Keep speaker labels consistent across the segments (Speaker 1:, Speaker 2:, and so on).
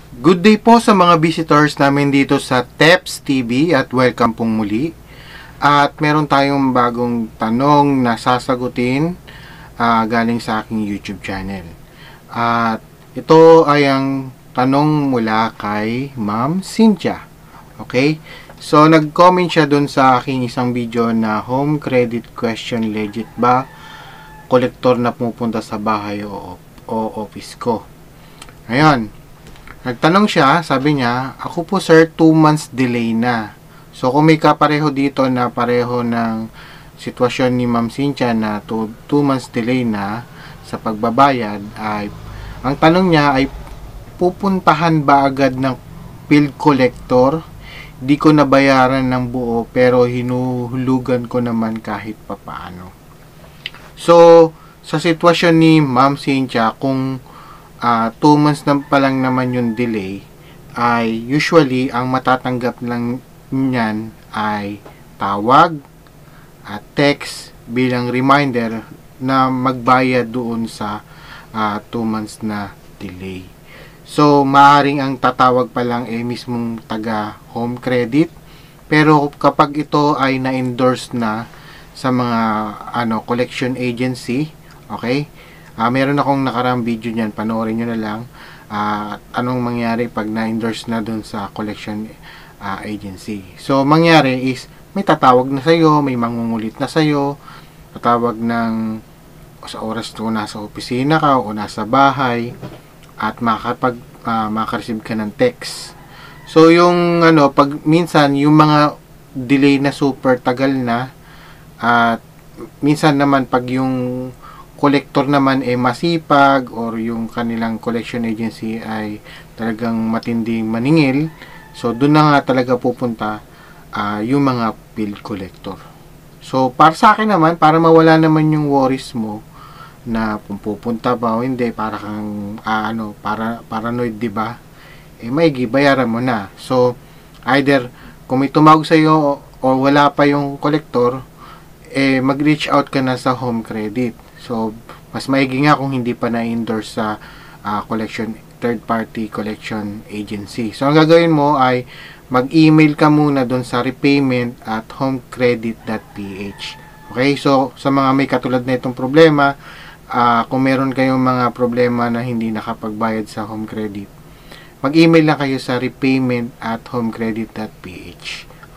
Speaker 1: Good day po sa mga visitors namin dito sa TEPS TV at welcome pong muli. At meron tayong bagong tanong na sasagutin galing sa aking YouTube channel. At ito ay ang tanong mula kay Ma'am Cynthia. Okay? So, nag-comment siya dun sa aking isang video na home credit question, legit ba kolektor na pumupunta sa bahay o office ko? Ngayon, nagtanong siya, sabi niya, ako po sir, 2 months delay na. So, kung may kapareho dito na pareho ng sitwasyon ni Ma'am Cynthia na 2 months delay na sa pagbabayad, ay, ang tanong niya ay, pupuntahan ba agad ng bill collector? Di ko nabayaran ng buo, pero hinuhulugan ko naman kahit papaano. So, sa sitwasyon ni Ma'am Cynthia, kung 2 months na pa lang naman yung delay, ay usually ang matatanggap lang niyan ay tawag at text bilang reminder na magbayad doon sa 2 months na delay. So, maaring ang tatawag pa lang mismong taga home credit, pero kapag ito ay na-endorse na sa mga collection agency, okay? Meron akong nakarang video niyan, panoorin nyo na lang anong mangyari pag na-endorse na dun sa collection agency. So, mangyari is may tatawag na sa'yo, may mangungulit na sa'yo, tatawag ng sa oras kung nasa opisina ka o nasa bahay, at makareceive ka ng text. So, yung pag minsan, yung mga delay na super tagal na, at minsan naman pag yung collector naman masipag or yung kanilang collection agency ay talagang matinding maningil, so doon na nga talaga pupunta yung mga bill collector. So para sa akin naman, para mawala naman yung worries mo na kung pupunta ba o hindi, para kang paranoid, di ba? Maigi bayaran mo na. So either kung may tumawag sa iyo o wala pa yung collector, mag-reach out ka na sa home credit. So, mas maigi nga kung hindi pa na-endorse sa third-party collection agency. So, ang gagawin mo ay mag-email ka muna doon sa repayment@homecredit.ph. Okay? So, sa mga may katulad na itong problema, kung meron kayong mga problema na hindi nakapagbayad sa home credit, mag-email lang kayo sa repayment@homecredit.ph.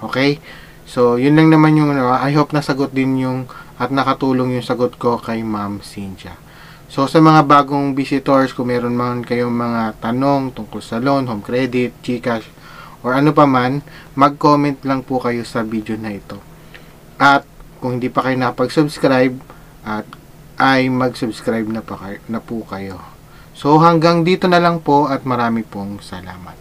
Speaker 1: Okay? So, yun lang naman yung I hope nasagot din yung at nakatulong yung sagot ko kay Ma'am Cynthia. So, sa mga bagong visitors, kung meron man kayong mga tanong tungkol sa loan, home credit, GCash, or ano pa man, mag-comment lang po kayo sa video na ito. At kung hindi pa kayo napag-subscribe, ay mag-subscribe na po kayo. So, hanggang dito na lang po at marami pong salamat.